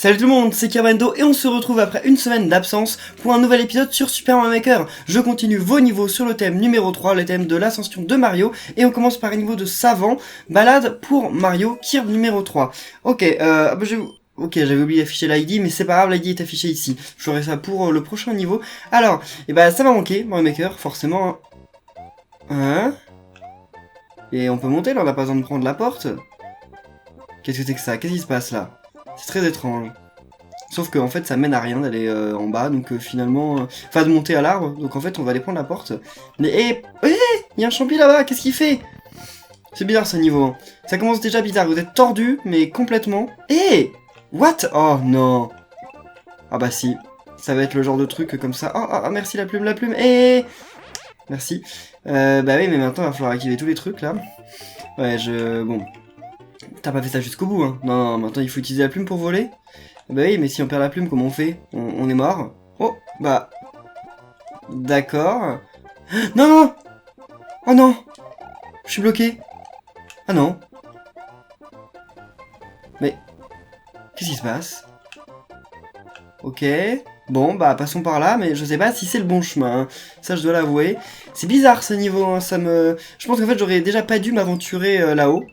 Salut tout le monde, c'est Kerbendo et on se retrouve après une semaine d'absence pour un nouvel épisode sur Super Mario Maker. Je continue vos niveaux sur le thème numéro 3, le thème de l'ascension de Mario, et on commence par un niveau de savant, balade pour Mario, Kirby numéro 3. Ok, j'avais oublié d'afficher l'ID, mais c'est pas grave, l'ID est affiché ici. Je ferai ça pour le prochain niveau. Alors, ça va manquer, Mario Maker, forcément. Hein? Et on peut monter là, on n'a pas besoin de prendre la porte. Qu'est-ce que c'est que ça? Qu'est-ce qui se passe là? C'est très étrange. Sauf qu'en fait ça mène à rien d'aller en bas, donc finalement... Enfin de monter à l'arbre, donc en fait on va aller prendre la porte. Mais il y a un champi là-bas, qu'est-ce qu'il fait? C'est bizarre ce niveau. Hein. Ça commence déjà bizarre, vous êtes tordu, mais complètement... What? Oh non. Ah bah si, ça va être le genre de truc comme ça. Oh merci la plume, merci. Bah oui, mais maintenant il va falloir activer tous les trucs là. Ouais, bon... T'as pas fait ça jusqu'au bout, hein. Non, maintenant il faut utiliser la plume pour voler. Bah oui, mais si on perd la plume, comment on fait? On est mort. Oh, bah... D'accord. Non! Oh non! Je suis bloqué. Ah non. Mais... Qu'est-ce qui se passe? Ok. Bon, bah passons par là, mais je sais pas si c'est le bon chemin. Hein. Ça, je dois l'avouer. C'est bizarre ce niveau, hein. Ça me... Je pense qu'en fait, j'aurais déjà pas dû m'aventurer là-haut.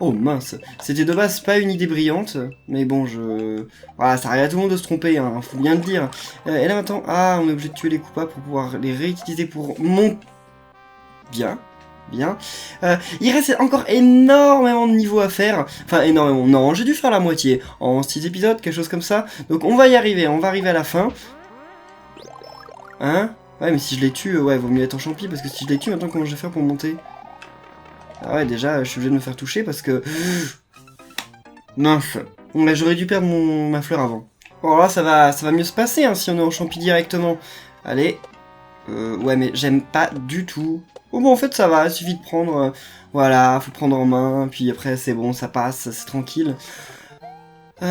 Oh mince, c'était de base pas une idée brillante, mais bon, Voilà, ça arrive à tout le monde de se tromper, hein, faut bien le dire. Et là maintenant, on est obligé de tuer les coupables pour pouvoir les réutiliser pour mon... Bien. Il reste encore énormément de niveaux à faire, enfin énormément, non, j'ai dû faire la moitié, en 6 épisodes, quelque chose comme ça, donc on va y arriver, on va arriver à la fin. Hein? Ouais, mais si je les tue, ouais, vaut mieux être en champi, parce que si je les tue, maintenant comment je vais faire pour monter? Ah ouais, déjà, je suis obligé de me faire toucher parce que... Mince. Bah, j'aurais dû perdre ma fleur avant. Bon, là, ça va mieux se passer, hein, si on est en champi directement. Allez. Ouais, mais j'aime pas du tout. Oh, bon, en fait, ça va, il suffit de prendre... voilà, faut prendre en main, puis après, c'est bon, ça passe, c'est tranquille. Ok,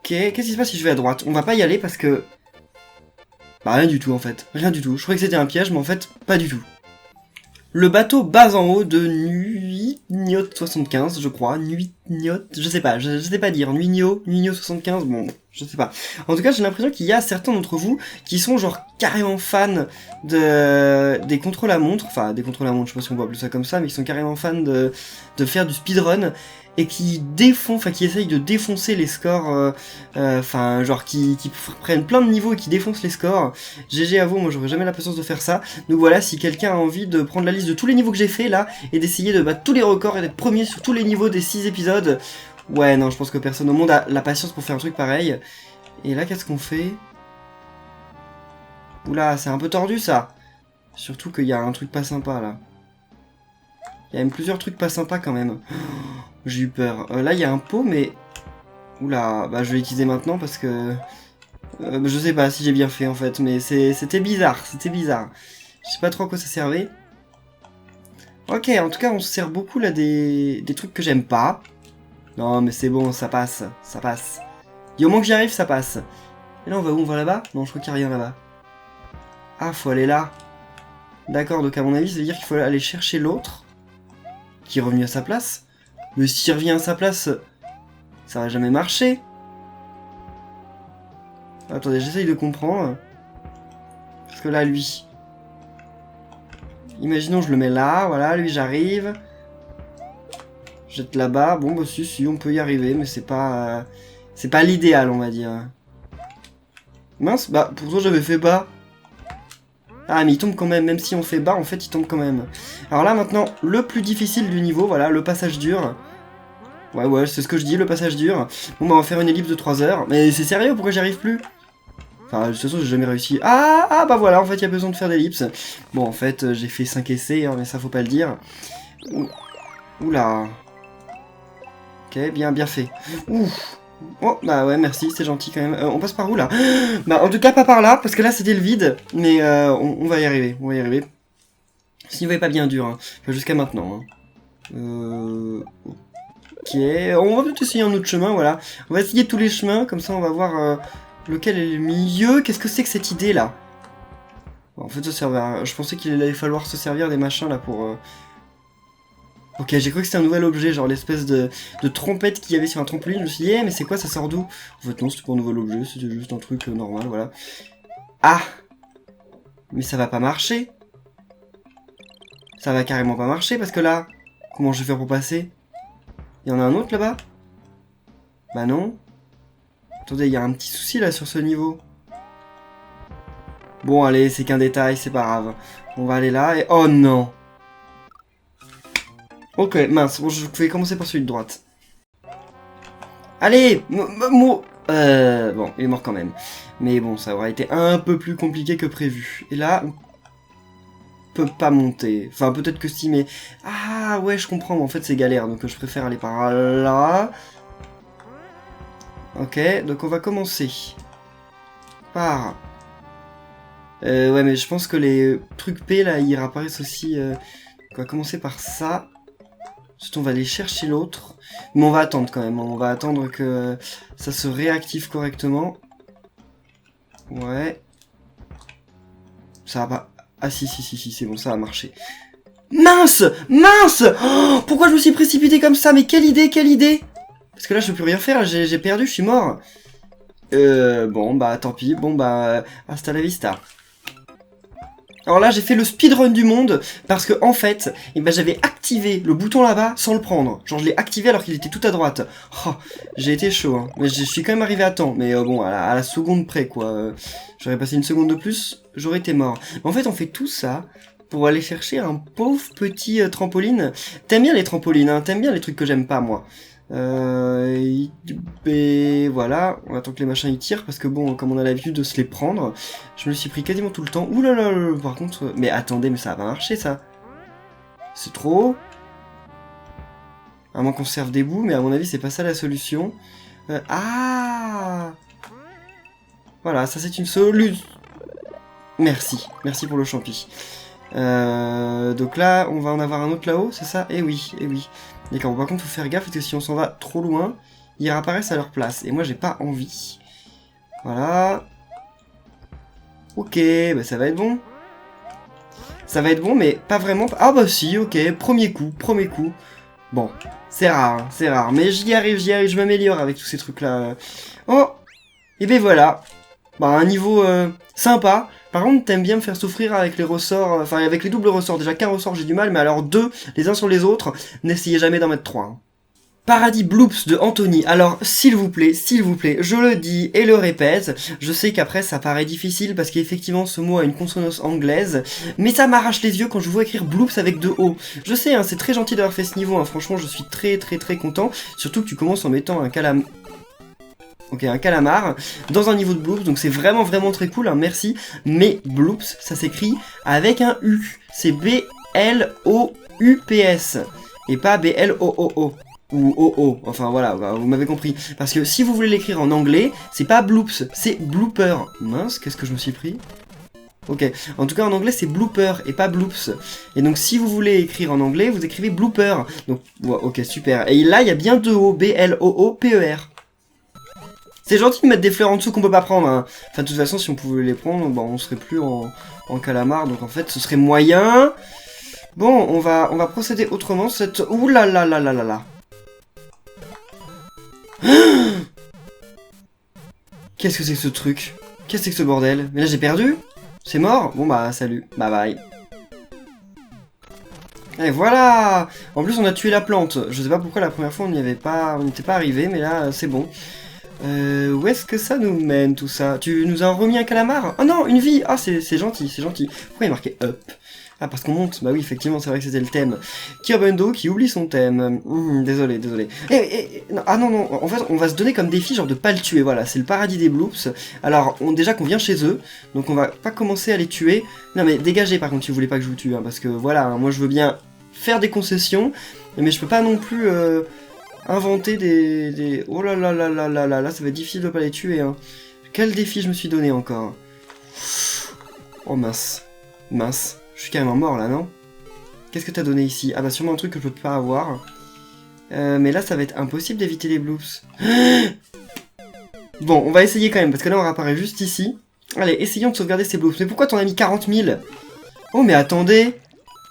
qu'est-ce qui se passe si je vais à droite? On va pas y aller parce que... Bah, rien du tout, en fait. Rien du tout. Je croyais que c'était un piège, mais en fait, pas du tout. Le bateau bas en haut de Nuignot 75, je crois. Nuignot, je sais pas dire. Nuignot 75, bon, je sais pas. En tout cas, j'ai l'impression qu'il y a certains d'entre vous qui sont genre carrément fans des contrôles à montre. Enfin, des contrôles à montre, je sais pas si on peut appeler ça comme ça, mais qui sont carrément fans de faire du speedrun. Et qui qui essayent de défoncer les scores, genre qui prennent plein de niveaux et qui défoncent les scores. GG à vous, moi j'aurais jamais la patience de faire ça. Donc voilà, si quelqu'un a envie de prendre la liste de tous les niveaux que j'ai fait là, et d'essayer de battre tous les records et d'être premier sur tous les niveaux des 6 épisodes, ouais non, je pense que personne au monde a la patience pour faire un truc pareil. Et là, qu'est-ce qu'on fait? Oula, c'est un peu tordu ça. Surtout qu'il y a un truc pas sympa là. Il y a même plusieurs trucs pas sympas quand même. J'ai eu peur. Là, il y a un pot, mais... Oula, bah je vais l'utiliser maintenant parce que... je sais pas si j'ai bien fait en fait, mais c'était bizarre, Je sais pas trop à quoi ça servait. Ok, en tout cas, on se sert beaucoup là des trucs que j'aime pas. Non, mais c'est bon, ça passe. Et au moment que j'y arrive, ça passe. Et là, on va où? On va là-bas? Non, je crois qu'il n'y a rien là-bas. Ah, faut aller là. D'accord, donc à mon avis, ça veut dire qu'il faut aller chercher l'autre. Qui est revenu à sa place. Mais s'il revient à sa place, ça va jamais marcher. Attendez, j'essaye de comprendre. Parce que là, lui... Imaginons, je le mets là, voilà, lui j'arrive. Jette là-bas. Bon, bah si, on peut y arriver, mais c'est pas l'idéal, on va dire. Mince, bah pourtant j'avais fait bas. Ah, mais il tombe quand même si on fait bas, en fait, il tombe quand même. Alors là, maintenant, le plus difficile du niveau, voilà, le passage dur. Ouais, c'est ce que je dis, le passage dur. Bon, bah on va faire une ellipse de 3 heures. Mais c'est sérieux, pourquoi j'y arrive plus? Enfin, de toute façon, j'ai jamais réussi. Ah, bah voilà, en fait, il y a besoin de faire d'ellipse. Bon, en fait, j'ai fait 5 essais, hein, mais ça, faut pas le dire. Oula. Ok, bien fait. Ouf. Oh, bah ouais, merci, c'est gentil quand même. On passe par où, là? Bah, en tout cas, pas par là, parce que là, c'était le vide. Mais on va y arriver, Ce niveau est pas bien dur, hein. Enfin, jusqu'à maintenant, hein. Ok, on va peut-être essayer un autre chemin, voilà. On va essayer tous les chemins, comme ça, on va voir lequel est le milieu. Qu'est-ce que c'est que cette idée-là? Bon, en fait, ça servait à... Je pensais qu'il allait falloir se servir des machins, là, pour... Ok, j'ai cru que c'était un nouvel objet, genre l'espèce de trompette qu'il y avait sur un trampoline. Je me suis dit, mais c'est quoi, ça sort d'où? En fait, non, c'était pas un nouvel objet, c'était juste un truc normal, voilà. Ah! Mais ça va pas marcher. Ça va carrément pas marcher, parce que là, comment je vais faire pour passer? Il y en a un autre là-bas? Bah non. Attendez, il y a un petit souci là sur ce niveau. Bon, allez, c'est qu'un détail, c'est pas grave. On va aller là et... Oh non! Ok, mince, bon, je vais commencer par celui de droite. Allez! Bon, il est mort quand même. Mais bon, ça aura été un peu plus compliqué que prévu. Et là, on peut pas monter. Enfin, peut-être que si, mais... Ah, ouais, je comprends, mais en fait, c'est galère, donc je préfère aller par là. Ok, donc on va commencer par... ouais, mais je pense que les trucs P, là, ils réapparaissent aussi... On va commencer par ça. Ensuite, on va aller chercher l'autre. Mais on va attendre quand même. On va attendre que ça se réactive correctement. Ouais. Ça va pas... Ah si, c'est bon, ça a marché. Mince! Mince! Oh, pourquoi je me suis précipité comme ça? Mais quelle idée, quelle idée! Parce que là, je peux plus rien faire. J'ai perdu, je suis mort. Bon, bah, tant pis. Bon, bah, hasta la vista. Alors là, j'ai fait le speedrun du monde, parce que en fait, eh ben, j'avais activé le bouton là-bas sans le prendre. Genre, je l'ai activé alors qu'il était tout à droite. Oh, j'ai été chaud, hein. Mais je suis quand même arrivé à temps. Mais bon, à la seconde près, quoi. J'aurais passé une seconde de plus, j'aurais été mort. Mais en fait, on fait tout ça pour aller chercher un pauvre petit trampoline. T'aimes bien les trampolines, hein? T'aimes bien les trucs que j'aime pas, moi. Et voilà, on attend que les machins ils tirent parce que bon, comme on a l'habitude de se les prendre, je me suis pris quasiment tout le temps. Ouh là là, par contre, mais attendez, mais ça va pas marcher ça. C'est trop haut. À moins qu'on se serve des bouts, mais à mon avis c'est pas ça la solution. Ah, voilà, ça c'est une solution. Merci pour le champi. Donc là, on va en avoir un autre là-haut, c'est ça? Eh oui, eh oui. D'accord, par contre, faut faire gaffe parce que si on s'en va trop loin, ils réapparaissent à leur place. Et moi, j'ai pas envie. Voilà. Ok, bah ça va être bon. Ça va être bon, mais pas vraiment. Ah bah si, ok, premier coup. Bon, c'est rare, mais j'y arrive, je m'améliore avec tous ces trucs-là. Oh, et ben voilà. Bah, un niveau sympa. Par contre, t'aimes bien me faire souffrir avec les ressorts, enfin avec les doubles ressorts. Déjà qu'un ressort j'ai du mal, mais alors deux, les uns sur les autres, n'essayez jamais d'en mettre trois. Hein. Paradis Bloops de Anthony. Alors, s'il vous plaît, je le dis et le répète. Je sais qu'après ça paraît difficile parce qu'effectivement ce mot a une consonance anglaise, mais ça m'arrache les yeux quand je vois écrire Bloops avec deux O. Je sais, hein, c'est très gentil d'avoir fait ce niveau, hein. Franchement je suis très content. Surtout que tu commences en mettant un calamar. Ok, un calamar dans un niveau de bloops, donc c'est vraiment très cool, hein, merci. Mais bloops, ça s'écrit avec un U. C'est B-L-O-U-P-S et pas B-L-O-O-O ou O-O. Enfin voilà, vous m'avez compris. Parce que si vous voulez l'écrire en anglais, c'est pas bloops, c'est blooper. Mince, qu'est-ce que je me suis pris? Ok, en tout cas en anglais c'est blooper et pas bloops. Et donc si vous voulez écrire en anglais, vous écrivez blooper. Donc ouais, ok, super. Et là il y a bien deux O, B-L-O-O-P-E-R. C'est gentil de mettre des fleurs en dessous qu'on peut pas prendre. Hein. Enfin, de toute façon, si on pouvait les prendre, bah, on serait plus en calamar. Donc en fait, ce serait moyen. Bon, on va procéder autrement. Cette... Ouh là là là là là là. Qu'est-ce que c'est que ce truc? Qu'est-ce que c'est que ce bordel? Mais là, j'ai perdu? C'est mort? Bon bah, salut. Bye bye. Et voilà! En plus, on a tué la plante. Je sais pas pourquoi la première fois, on n'était pas arrivé, mais là, c'est bon. Où est-ce que ça nous mène tout ça? Tu nous as remis un calamar? Oh non, une vie! Ah, c'est gentil. Pourquoi il est marqué up? Ah, parce qu'on monte? Bah oui, effectivement, c'est vrai que c'était le thème. Kirbundo qui oublie son thème. Désolé. Non, ah non, en fait, on va se donner comme défi, genre de pas le tuer, voilà, c'est le paradis des bloops. Alors, déjà qu'on vient chez eux, donc on va pas commencer à les tuer. Non mais dégagez par contre si vous voulez pas que je vous tue, hein, parce que voilà, hein, moi je veux bien faire des concessions, mais je peux pas non plus... inventer des... Oh là là là là là là là, ça va être difficile de pas les tuer, hein. Quel défi je me suis donné encore? Oh mince. Je suis carrément mort là, non? Qu'est-ce que t'as donné ici? Ah bah sûrement un truc que je peux pas avoir. Mais là ça va être impossible d'éviter les bloops. Bon, on va essayer quand même, parce que là on réapparaît juste ici. Allez, essayons de sauvegarder ces bloops. Mais pourquoi t'en as mis 40 000? Oh mais attendez!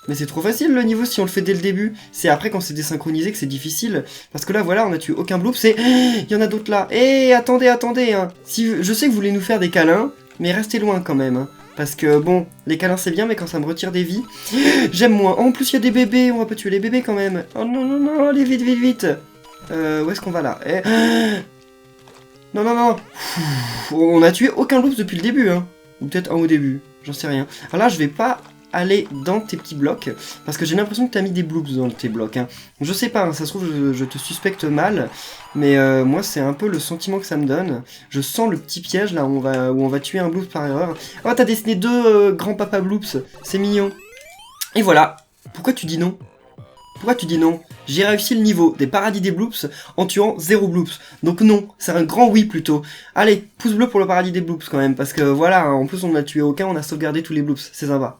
Mais c'est trop facile le niveau si on le fait dès le début. C'est après quand c'est désynchronisé que c'est difficile. Parce que là, voilà, on a tué aucun bloop. C'est... Il y en a d'autres là. Eh, attendez, attendez. Hein. Si... Je sais que vous voulez nous faire des câlins, mais restez loin quand même. Hein. Parce que, bon, les câlins c'est bien, mais quand ça me retire des vies, j'aime moins. Oh, en plus, il y a des bébés. On va pas tuer les bébés quand même. Oh non, non, non, allez, vite, vite, vite. Où est-ce qu'on va là? Eh... Non, non, non. On a tué aucun bloop depuis le début. Hein. Ou peut-être un au début. J'en sais rien. Alors là, je vais pas... aller dans tes petits blocs, parce que j'ai l'impression que t'as mis des bloops dans tes blocs, hein. Je sais pas, hein, ça se trouve je te suspecte mal, mais moi c'est un peu le sentiment que ça me donne. Je sens le petit piège là où on va tuer un bloop par erreur. Oh, t'as dessiné deux grands papa bloops, c'est mignon. Et voilà, pourquoi tu dis non? Pourquoi tu dis non? J'ai réussi le niveau des paradis des bloops en tuant 0 bloops. Donc non, c'est un grand oui plutôt. Allez, pouce bleu pour le paradis des bloops quand même, parce que voilà, en plus on n'a tué aucun, on a sauvegardé tous les bloops, c'est sympa.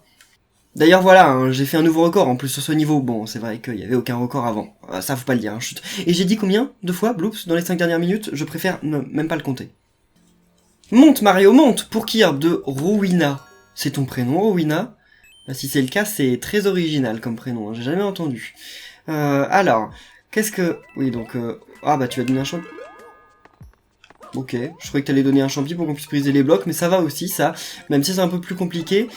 D'ailleurs voilà, hein, j'ai fait un nouveau record en plus sur ce niveau. Bon, c'est vrai qu'il y avait aucun record avant. Ça faut pas le dire, hein, chut. Et j'ai dit combien de fois, bloops, dans les 5 dernières minutes? Je préfère même pas le compter. Monte Mario, monte pour Kirby de Rowena. C'est ton prénom, Rowena? Bah, si c'est le cas, c'est très original comme prénom, hein, j'ai jamais entendu. Alors, qu'est-ce que... Oui, donc... Ah bah tu as donné un champion. Ok, je croyais que t'allais donner un champi pour qu'on puisse briser les blocs, mais ça va aussi, ça. Même si c'est un peu plus compliqué.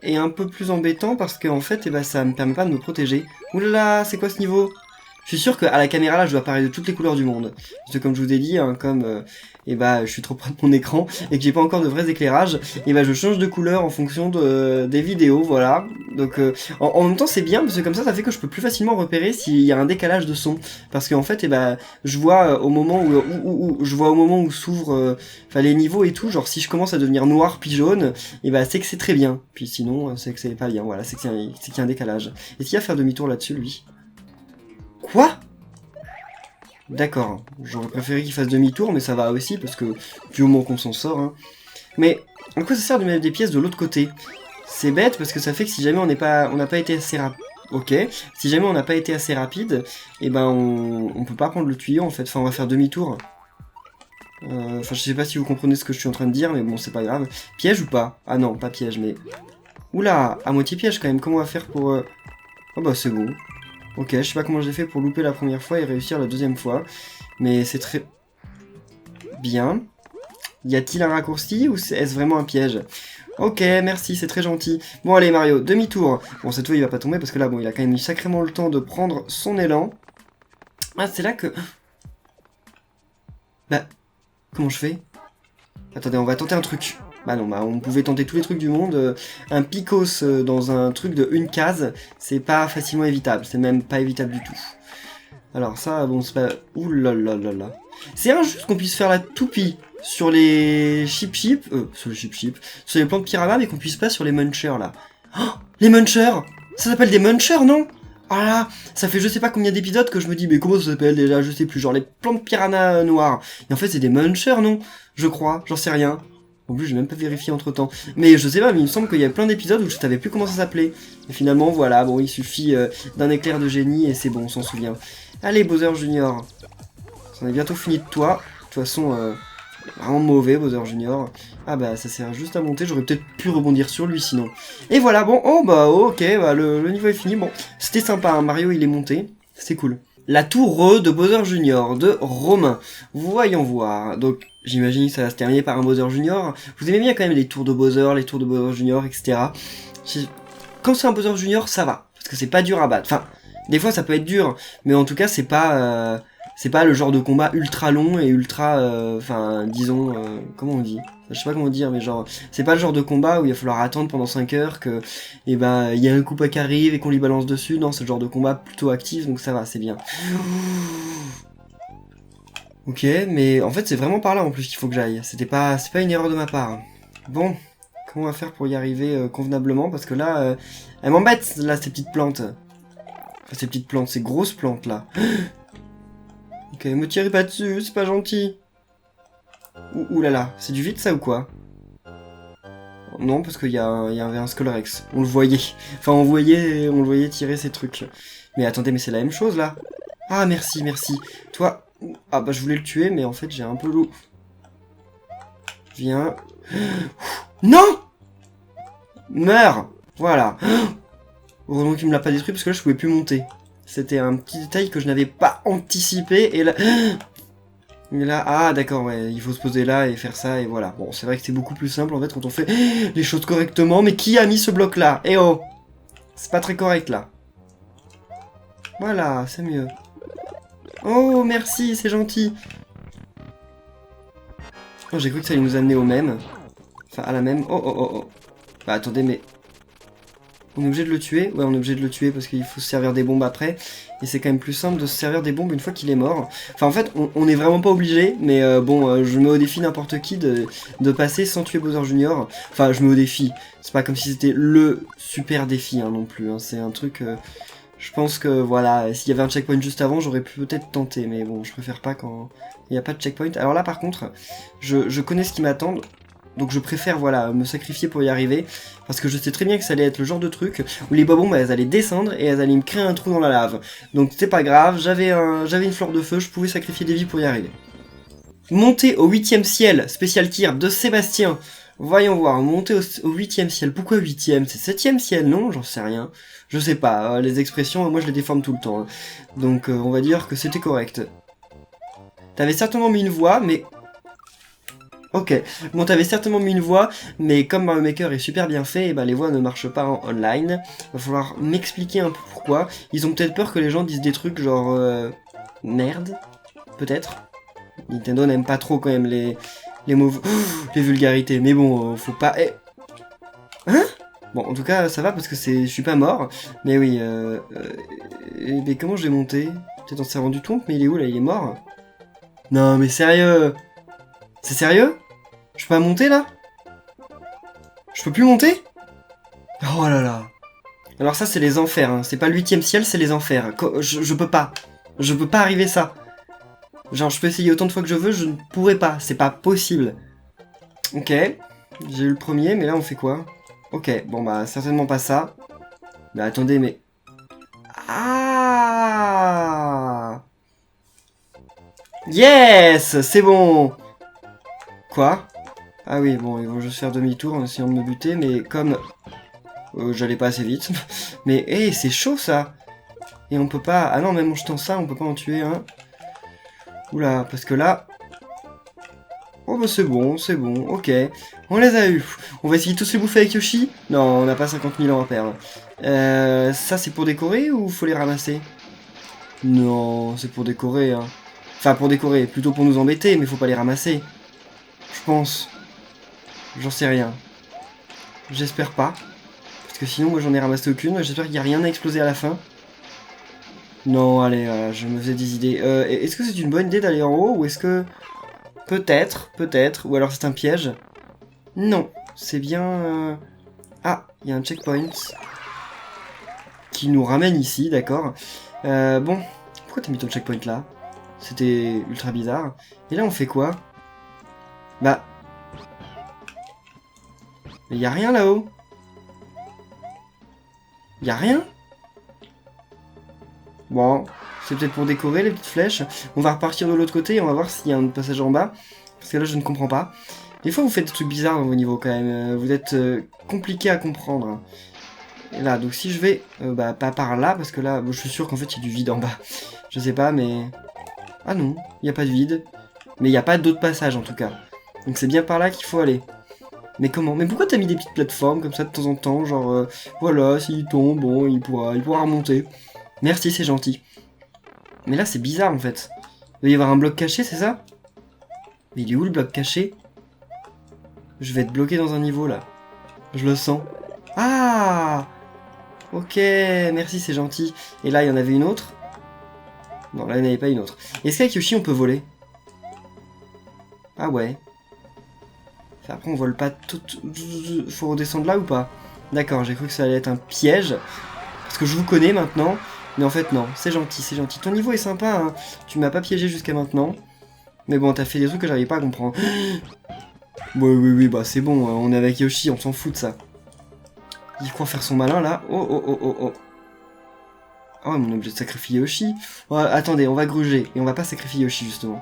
Et un peu plus embêtant parce qu'en fait, eh ben, ça me permet pas de me protéger. Oulala, c'est quoi ce niveau? Je suis sûr qu'à la caméra là, je dois apparaître de toutes les couleurs du monde. Parce que comme je vous ai dit, hein, comme eh ben, je suis trop près de mon écran et que j'ai pas encore de vrais éclairages, eh ben, je change de couleur en fonction des vidéos, voilà. Donc en même temps c'est bien parce que comme ça fait que je peux plus facilement repérer s'il y a un décalage de son. Parce qu'en fait, eh ben, je vois au moment où s'ouvrent les niveaux et tout, genre si je commence à devenir noir puis jaune, eh ben, c'est que c'est très bien. Puis sinon, c'est que c'est pas bien, voilà, c'est qu'il y a un décalage. Est-ce qu'il va faire demi-tour là-dessus, lui? Quoi? D'accord, j'aurais préféré qu'il fasse demi-tour, mais ça va aussi, parce que du moment qu'on s'en sort, hein. Mais, en quoi ça sert de mettre des pièces de l'autre côté? C'est bête, parce que ça fait que si jamais on n'a pas été assez rapide... Ok, si jamais on n'a pas été assez rapide, et ben on peut pas prendre le tuyau, en fait, enfin on va faire demi-tour. Enfin, je sais pas si vous comprenez ce que je suis en train de dire, mais bon, c'est pas grave. Piège ou pas? Ah non, pas piège, mais... Oula, à moitié piège quand même, comment on va faire pour... Oh bah c'est bon. Ok, je sais pas comment j'ai fait pour louper la première fois et réussir la deuxième fois. Mais c'est très... bien. Y a-t-il un raccourci ou est-ce vraiment un piège? Ok, merci, c'est très gentil. Bon allez Mario, demi-tour. Bon cette fois il va pas tomber parce que là bon il a quand même eu sacrément le temps de prendre son élan. Ah c'est là que... Bah... Comment je fais? Attendez, on va tenter un truc. Bah non, bah on pouvait tenter tous les trucs du monde. Un picos dans un truc de une case, c'est pas facilement évitable. C'est même pas évitable du tout. Alors ça, bon, c'est pas... Ouh là là là là. C'est injuste qu'on puisse faire la toupie sur les sur les plantes piranha, mais qu'on puisse pas sur les munchers, là. Oh, les munchers! Ça s'appelle des munchers, non? Ah là, ça fait je sais pas combien d'épisodes que je me dis, mais comment ça s'appelle déjà? Je sais plus, genre les plantes piranha noires. Et en fait, c'est des munchers, non? Je crois, j'en sais rien. En plus, j'ai même pas vérifié entre temps. Mais je sais pas, mais il me semble qu'il y a plein d'épisodes où je savais plus comment ça s'appelait. Et finalement, voilà, bon, il suffit d'un éclair de génie et c'est bon, on s'en souvient. Allez, Bowser Junior. Ça en est bientôt fini de toi. De toute façon, vraiment mauvais, Bowser Junior. Ah bah, ça sert juste à monter. J'aurais peut-être pu rebondir sur lui sinon. Et voilà, bon, oh bah, ok, bah, le niveau est fini. Bon, c'était sympa, hein, Mario, il est monté. C'est cool. La tour de Bowser Junior de Romain. Voyons voir. Donc, j'imagine que ça va se terminer par un Bowser Junior. Vous aimez bien quand même les tours de Bowser Junior, etc. Quand c'est un Bowser Junior, ça va. Parce que c'est pas dur à battre. Enfin, des fois ça peut être dur. Mais en tout cas, c'est pas le genre de combat ultra long et ultra... Enfin, disons... comment on dit? Je sais pas comment dire, mais genre... C'est pas le genre de combat où il va falloir attendre pendant 5 heures que... Et ben, il y a un coup qui arrive et qu'on lui balance dessus. Non, c'est le genre de combat plutôt actif, donc ça va, c'est bien. Ok, mais en fait, c'est vraiment par là en plus qu'il faut que j'aille. C'est pas une erreur de ma part. Bon, comment on va faire pour y arriver convenablement? Parce que là, elles m'embêtent, là, ces petites plantes. Enfin, ces petites plantes, ces grosses plantes, là. Ok, me tirez pas dessus, c'est pas gentil. Ouh là là, c'est du vide ça ou quoi? Non, parce qu'il y avait un Skullrex. On le voyait. Enfin, on le voyait tirer ces trucs. Mais attendez, mais c'est la même chose là. Ah, merci, merci. Toi... Ah bah je voulais le tuer, mais en fait j'ai un peu l'eau. Viens. Non! Meurs! Voilà. Heureusement qu'il me l'a pas détruit parce que là je pouvais plus monter. C'était un petit détail que je n'avais pas anticipé et là... Et là, ah d'accord, ouais, il faut se poser là et faire ça et voilà. Bon, c'est vrai que c'est beaucoup plus simple en fait quand on fait les choses correctement, mais qui a mis ce bloc là? Eh oh! C'est pas très correct là. Voilà, c'est mieux. Oh, merci, c'est gentil. Oh, j'ai cru que ça allait nous amener au même. Enfin, à la même. Oh, oh, oh, oh. Bah, attendez, mais... On est obligé de le tuer? Ouais, on est obligé de le tuer parce qu'il faut se servir des bombes après. Et c'est quand même plus simple de se servir des bombes une fois qu'il est mort. Enfin, en fait, on est vraiment pas obligé. Mais bon, je mets au défi n'importe qui de passer sans tuer Bowser Jr. Enfin, je mets au défi. C'est pas comme si c'était le super défi hein, non plus. Hein. C'est un truc... je pense que, voilà, s'il y avait un checkpoint juste avant, j'aurais pu peut-être tenter. Mais bon, je préfère pas quand il n'y a pas de checkpoint. Alors là, par contre, je connais ce qui m'attend. Donc je préfère, voilà, me sacrifier pour y arriver, parce que je sais très bien que ça allait être le genre de truc où les bombes, elles allaient descendre et elles allaient me créer un trou dans la lave. Donc c'est pas grave, j'avais une fleur de feu, je pouvais sacrifier des vies pour y arriver. Monter au 8ème ciel, spécial tir de Sébastien. Voyons voir, monter au 8ème ciel. Pourquoi 8ème? C'est 7ème ciel, non? J'en sais rien. Je sais pas, les expressions, moi je les déforme tout le temps. Hein. Donc on va dire que c'était correct. T'avais certainement mis une voix, mais... Ok, bon t'avais certainement mis une voix, mais comme Mario Maker est super bien fait, et ben les voix ne marchent pas en online. Va falloir m'expliquer un peu pourquoi. Ils ont peut-être peur que les gens disent des trucs genre... merde, peut-être. Nintendo n'aime pas trop quand même les mots... les vulgarités, mais bon, faut pas... Hein? Bon, en tout cas, ça va parce que je suis pas mort. Mais oui, mais comment je vais monter? Peut-être en servant du tombe, mais il est où là? Il est mort? Non, mais sérieux? C'est sérieux? Je peux pas monter là? Je peux plus monter? Oh là là. Alors ça c'est les enfers, hein. C'est pas le 8ème ciel, c'est les enfers. Je peux pas. Je peux pas arriver ça. Genre je peux essayer autant de fois que je veux, je ne pourrai pas. C'est pas possible. Ok. J'ai eu le premier, mais là on fait quoi? Ok, bon bah certainement pas ça. Mais attendez, mais... Ah! Yes! C'est bon! Quoi? Ah oui, bon, ils vont juste faire demi-tour en essayant de me buter, mais comme... j'allais pas assez vite. Mais, hé, c'est chaud, ça! Et on peut pas... Ah non, même en jetant ça, on peut pas en tuer un. Oula, parce que là... Oh bah c'est bon, ok. On les a eu. On va essayer de tous les bouffer avec Yoshi? Non, on n'a pas 50 000 ans à perdre. Ça, c'est pour décorer ou faut les ramasser? Non, c'est pour décorer, hein. Enfin, pour décorer, plutôt pour nous embêter, mais faut pas les ramasser. Je pense. J'en sais rien. J'espère pas. Parce que sinon, moi, j'en ai ramassé aucune. J'espère qu'il n'y a rien à exploser à la fin. Non, allez, je me faisais des idées. Est-ce que c'est une bonne idée d'aller en haut? Ou est-ce que... Peut-être. Ou alors c'est un piège? Non. C'est bien... Ah, il y a un checkpoint. Qui nous ramène ici, d'accord. Bon. Pourquoi t'as mis ton checkpoint là? C'était ultra bizarre. Et là, on fait quoi? Bah... Mais y a rien là-haut. Y a rien? Bon, c'est peut-être pour décorer les petites flèches. On va repartir de l'autre côté et on va voir s'il y a un passage en bas. Parce que là, je ne comprends pas. Des fois, vous faites des trucs bizarres dans vos niveaux quand même. Vous êtes compliqué à comprendre. Et là, donc si je vais... bah, pas par là, parce que là, je suis sûr qu'en fait, il y a du vide en bas. Je sais pas, mais... Ah non, il n'y a pas de vide. Mais il n'y a pas d'autre passage, en tout cas. Donc c'est bien par là qu'il faut aller. Mais comment? Mais pourquoi t'as mis des petites plateformes comme ça de temps en temps? Genre, voilà, s'il tombe, bon, il pourra remonter. Merci, c'est gentil. Mais là, c'est bizarre, en fait. Il va y avoir un bloc caché, c'est ça? Mais il est où, le bloc caché? Je vais être bloqué dans un niveau, là. Je le sens. Ah! Ok, merci, c'est gentil. Et là, il y en avait une autre? Non, là, il n'y en avait pas une autre. Est-ce qu'avec Yoshi, on peut voler? Ah ouais. Après, on vole pas tout... Faut redescendre là ou pas? D'accord, j'ai cru que ça allait être un piège. Parce que je vous connais maintenant. Mais en fait, non. C'est gentil, c'est gentil. Ton niveau est sympa, hein. Tu m'as pas piégé jusqu'à maintenant. Mais bon, t'as fait des trucs que j'arrivais pas à comprendre. Oui, bah c'est bon. On est avec Yoshi, on s'en fout de ça. Il croit faire son malin, là. Oh. Oh, on est obligé de sacrifier Yoshi. Oh, attendez, on va gruger. Et on va pas sacrifier Yoshi, justement.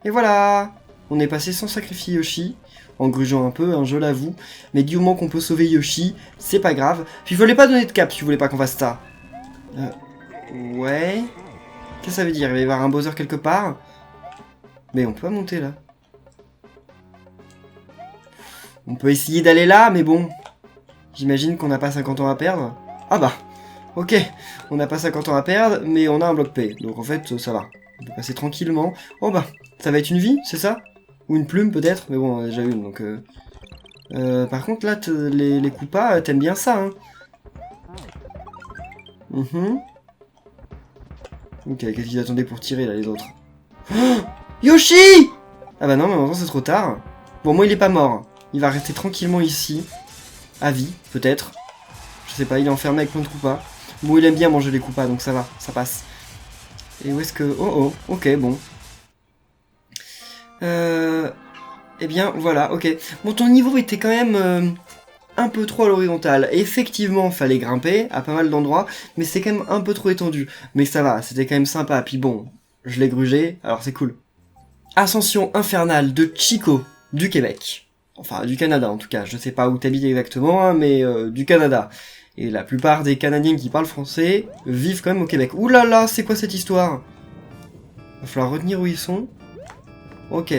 Et voilà! On est passé sans sacrifier Yoshi. en grugeant un peu, hein, je l'avoue. Mais du moment qu'on peut sauver Yoshi, c'est pas grave. Puis il fallait pas donner de cap si vous voulez pas qu'on fasse ça. Ouais. Qu'est-ce que ça veut dire? Il va y avoir un Bowser quelque part. Mais on peut pas monter là. On peut essayer d'aller là, mais bon. J'imagine qu'on n'a pas 50 ans à perdre. Ah bah, ok. On n'a pas 50 ans à perdre, mais on a un bloc P. Donc en fait, ça va. On peut passer tranquillement. Oh bah, ça va être une vie, c'est ça? Ou une plume peut-être? Mais bon, on en a déjà une, donc... par contre, là, les Koopas, t'aimes bien ça, hein? Ok, qu'est-ce qu'ils attendaient pour tirer, là, les autres? Oh, Yoshi! Ah bah non, mais maintenant, c'est trop tard. Bon, moi, il est pas mort. Il va rester tranquillement ici. À vie, peut-être. Je sais pas, il est enfermé avec plein de Koopas. Bon, il aime bien manger les Koopas, donc ça va, ça passe. Et où est-ce que... Oh, oh, ok, bon. Eh bien, voilà, ok. Bon, ton niveau était quand même un peu trop à l'horizontale. Effectivement, fallait grimper à pas mal d'endroits, mais c'est quand même un peu trop étendu. Mais ça va, c'était quand même sympa. Puis bon, je l'ai grugé, alors c'est cool. Ascension infernale de Chico, du Québec. Enfin, du Canada en tout cas. Je sais pas où t'habites exactement, hein, mais du Canada. Et la plupart des Canadiens qui parlent français vivent quand même au Québec. Ouh là là, c'est quoi cette histoire? Va falloir retenir où ils sont. Ok.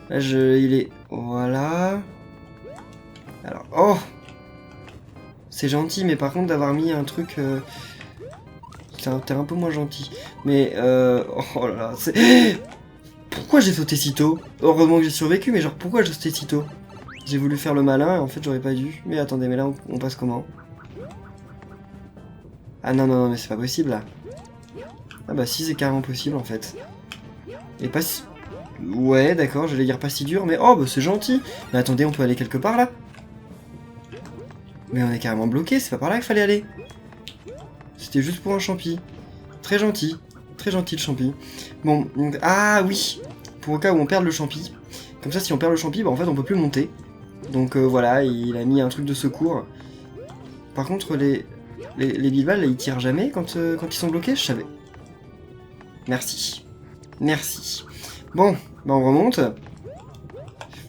Là, il est... Voilà. Alors, oh! C'est gentil, mais par contre, d'avoir mis un truc... T'es un peu moins gentil. Mais, oh là là, c'est... Pourquoi j'ai sauté si tôt? Heureusement que j'ai survécu, mais genre, pourquoi j'ai sauté si tôt? J'ai voulu faire le malin, et en fait, j'aurais pas dû. Mais attendez, mais là, on passe comment? Ah non, non, non, mais c'est pas possible, là. Ah bah si, c'est carrément possible, en fait. Et pas si... Ouais, d'accord, j'allais dire pas si dur, mais... Oh, bah c'est gentil. Mais attendez, on peut aller quelque part, là? Mais on est carrément bloqué, c'est pas par là qu'il fallait aller. C'était juste pour un champi. Très gentil le champi. Bon, donc... Ah oui! Pour au cas où on perd le champi. Comme ça, si on perd le champi, bah en fait, on peut plus monter. Donc voilà, il a mis un truc de secours. Par contre, les bilbals, ils tirent jamais quand ils sont bloqués, je savais. Merci. Merci. Bon, bah on remonte.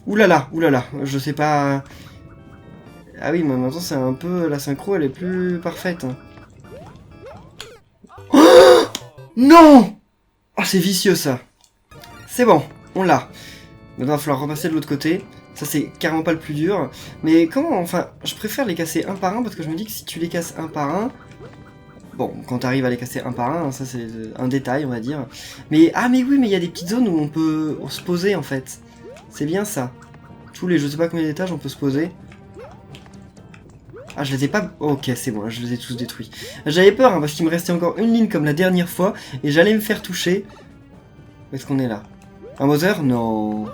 Oulala, oulala, je sais pas... Ah oui, mais maintenant c'est un peu... La synchro, elle est plus parfaite. Oh non! Oh, c'est vicieux, ça. C'est bon, on l'a. Maintenant, il va falloir repasser de l'autre côté. Ça, c'est carrément pas le plus dur. Mais comment... Enfin, je préfère les casser un par un, parce que je me dis que si tu les casses un par un... Bon, quand t'arrives à les casser un par un, ça c'est un détail, on va dire. Mais... Ah, mais oui, mais il y a des petites zones où on peut se poser, en fait. C'est bien ça. Tous les... Je sais pas combien d'étages on peut se poser. Ah, je les ai pas... Ok, c'est bon, je les ai tous détruits. J'avais peur, hein, parce qu'il me restait encore une ligne comme la dernière fois, et j'allais me faire toucher. Où est-ce qu'on est là? Un Bowser? Non.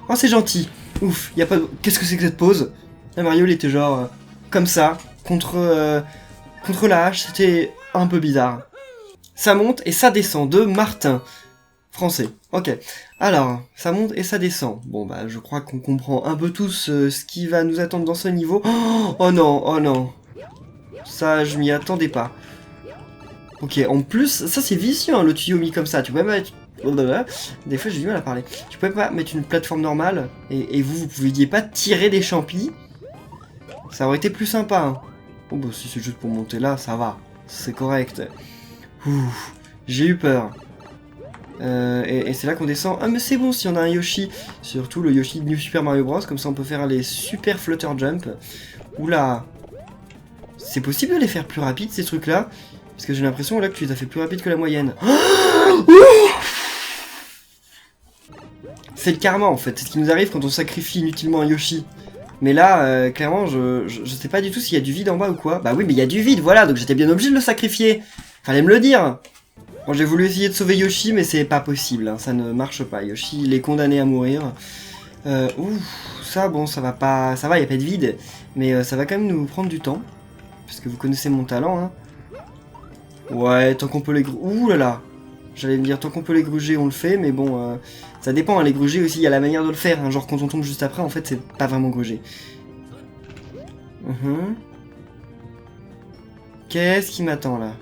Oh, c'est gentil. Ouf, y a pas de... Qu'est-ce que c'est que cette pose? Là, Mario, il était genre... comme ça, contre la hache, c'était un peu bizarre. Ça monte et ça descend de Martin. Français. Ok. Alors, ça monte et ça descend. Bon, bah, je crois qu'on comprend un peu tous ce qui va nous attendre dans ce niveau. Oh non, oh non. Ça, je m'y attendais pas. Ok, en plus, ça c'est vicieux, hein, le tuyau mis comme ça. Tu peux pas mettre... Des fois, j'ai du mal à parler. Tu peux pas mettre une plateforme normale et vous pouviez pas tirer des champis. Ça aurait été plus sympa. Hein. Oh, bah, si c'est juste pour monter là, ça va. C'est correct. Ouh, j'ai eu peur. Et c'est là qu'on descend. Ah mais c'est bon si on a un Yoshi. Surtout le Yoshi de New Super Mario Bros. Comme ça on peut faire les super flutter jump. Oula. C'est possible de les faire plus rapides ces trucs là? Parce que j'ai l'impression là que tu les as fait plus rapides que la moyenne. C'est le karma en fait. C'est ce qui nous arrive quand on sacrifie inutilement un Yoshi. Mais là, clairement, je sais pas du tout s'il y a du vide en bas ou quoi. Bah oui mais il y a du vide, voilà. Donc j'étais bien obligé de le sacrifier. Fallait me le dire. Bon, j'ai voulu essayer de sauver Yoshi, mais c'est pas possible, hein, ça ne marche pas. Yoshi, il est condamné à mourir. Ouf, ça, bon, ça va pas... Ça va, y a pas de vide, mais ça va quand même nous prendre du temps. Parce que vous connaissez mon talent, hein. Ouais, tant qu'on peut les... Ouh là là. J'allais me dire, tant qu'on peut les gruger, on le fait, mais bon, ça dépend, hein, les gruger aussi, il y a la manière de le faire. Hein, genre, quand on tombe juste après, en fait, c'est pas vraiment gruger. Qu'est-ce qui m'attend, là?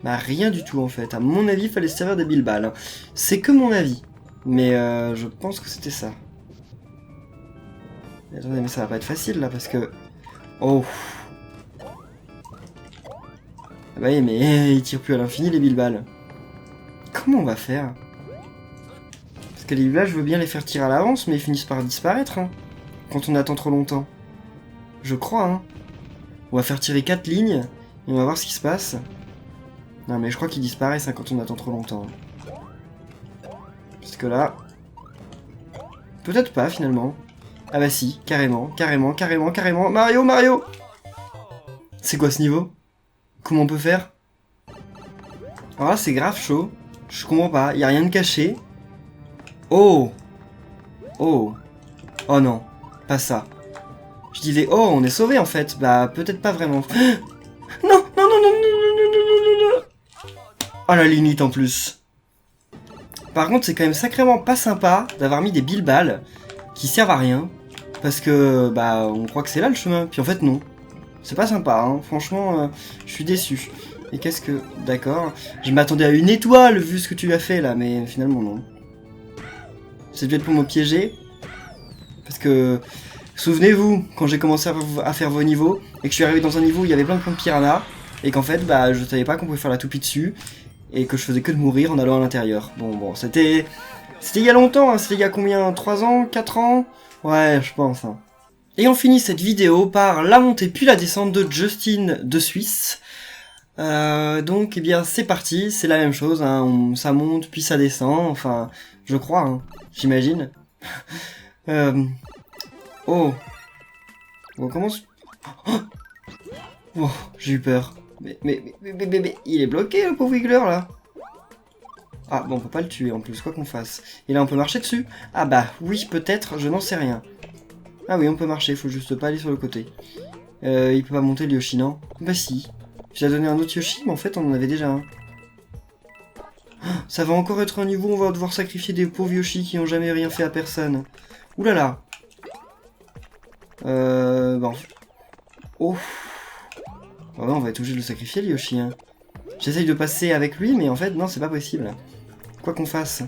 Bah rien du tout en fait, à mon avis il fallait se servir des bilbals. Hein. C'est que mon avis, mais je pense que c'était ça. Attendez, mais ça va pas être facile là parce que... Oh. Ah bah oui, mais il tire plus à l'infini les billes-balles. Comment on va faire? Parce que les billes-balles, je veux bien les faire tirer à l'avance, mais ils finissent par disparaître, hein, quand on attend trop longtemps. Je crois, hein. On va faire tirer 4 lignes, et on va voir ce qui se passe. Non mais je crois qu'ils disparaissent, hein, quand on attend trop longtemps. Parce que là... Peut-être pas, finalement. Ah bah si, carrément, carrément, carrément, carrément. Mario, Mario! C'est quoi ce niveau? Comment on peut faire? Alors là, c'est grave chaud. Je comprends pas, y a rien de caché. Oh! Oh! Oh non, pas ça. Je disais, oh, on est sauvé en fait. Bah, peut-être pas vraiment. Non, non, non, non, non, non, non, non, non, non. Oh, la limite en plus. Par contre, c'est quand même sacrément pas sympa d'avoir mis des billes-balles qui servent à rien. Parce que, bah, on croit que c'est là le chemin. Puis en fait, non. C'est pas sympa, hein. Franchement, je suis déçu. Et qu'est-ce que... D'accord. Je m'attendais à une étoile vu ce que tu as fait là, mais finalement, non. C'est peut-être pour me piéger. Parce que... Souvenez-vous, quand j'ai commencé à faire vos niveaux, et que je suis arrivé dans un niveau où il y avait plein de piranhas, et qu'en fait, bah, je savais pas qu'on pouvait faire la toupie dessus, et que je faisais que de mourir en allant à l'intérieur. Bon, c'était il y a longtemps, hein. C'était il y a combien? 3 ans? 4 ans? Ouais, je pense, hein. Et on finit cette vidéo par la montée puis la descente de Justin de Suisse. Donc, eh bien, c'est parti, c'est la même chose, hein. Ça monte puis ça descend, enfin, je crois, hein, j'imagine. Oh. On commence... Oh, j'ai eu peur. Mais, il est bloqué, le pauvre Wiggler, là. Ah, bon, on peut pas le tuer, en plus, quoi qu'on fasse. Et là, on peut marcher dessus? Ah bah, oui, peut-être, je n'en sais rien. Ah oui, on peut marcher, faut juste pas aller sur le côté. Il peut pas monter, le Yoshi, non? Bah si. Tu as donné un autre Yoshi, mais en fait, on en avait déjà un. Ça va encore être un niveau où on va devoir sacrifier des pauvres Yoshi qui ont jamais rien fait à personne. Ouh là là. Bon. Oh. Ah ouais, on va être obligé de le sacrifier, le Yoshi, hein. J'essaye de passer avec lui, mais en fait, non, c'est pas possible. Quoi qu'on fasse.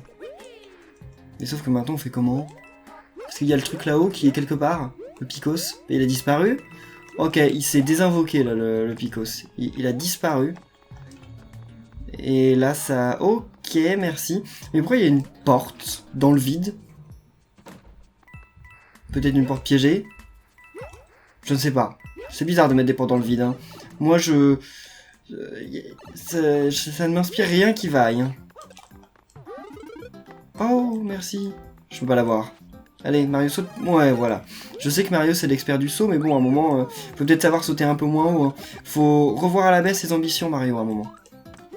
Mais sauf que maintenant, on fait comment? Parce qu'il y a le truc là-haut qui est quelque part. Le Picos. Et il a disparu. Ok, il s'est désinvoqué, là, le Picos. Il a disparu. Et là, ça... Ok, merci. Mais pourquoi il y a une porte dans le vide? Peut-être une porte piégée? Je ne sais pas. C'est bizarre de mettre des portes dans le vide, hein. Moi, ça ne m'inspire rien qui vaille, hein. Oh, merci. Je peux pas l'avoir. Allez, Mario saute. Ouais, voilà. Je sais que Mario, c'est l'expert du saut, mais bon, à un moment, faut peut-être savoir sauter un peu moins haut, hein. Faut revoir à la baisse ses ambitions, Mario, à un moment.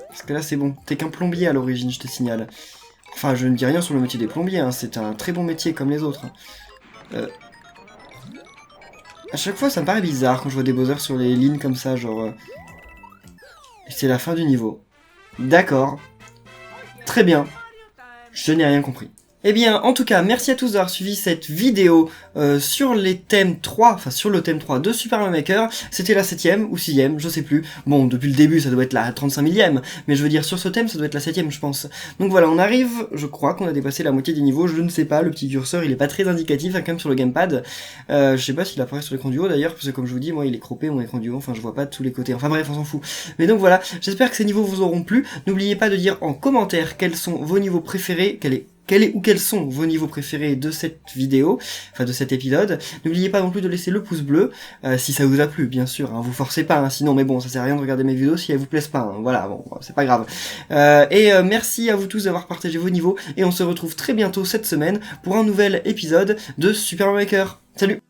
Parce que là, c'est bon. T'es qu'un plombier à l'origine, je te signale. Enfin, je ne dis rien sur le métier des plombiers, hein. C'est un très bon métier, comme les autres. À chaque fois, ça me paraît bizarre quand je vois des Bowser sur les lignes comme ça, genre... C'est la fin du niveau. D'accord. Très bien. Je n'ai rien compris. Eh bien, en tout cas, merci à tous d'avoir suivi cette vidéo sur les thèmes 3, enfin sur le thème 3 de Super Mario Maker. C'était la 7ème ou 6ème, je sais plus. Bon, depuis le début, ça doit être la 35 millième, mais je veux dire, sur ce thème, ça doit être la 7ème, je pense. Donc voilà, on arrive, je crois qu'on a dépassé la moitié des niveaux, je ne sais pas, le petit curseur, il est pas très indicatif, hein, quand même sur le gamepad. Je sais pas s'il apparaît sur l'écran du haut d'ailleurs, parce que comme je vous dis, moi, il est croppé, mon écran du haut, enfin, je vois pas de tous les côtés. Enfin bref, on s'en fout. Mais donc voilà, j'espère que ces niveaux vous auront plu. N'oubliez pas de dire en commentaire quels sont vos niveaux préférés, quels sont vos niveaux préférés de cette vidéo, enfin de cet épisode. N'oubliez pas non plus de laisser le pouce bleu, si ça vous a plu, bien sûr, hein, vous forcez pas, hein, sinon, mais bon, ça sert à rien de regarder mes vidéos si elles vous plaisent pas, hein, voilà, bon, c'est pas grave. Merci à vous tous d'avoir partagé vos niveaux, et on se retrouve très bientôt cette semaine pour un nouvel épisode de Super Mario Maker. Salut!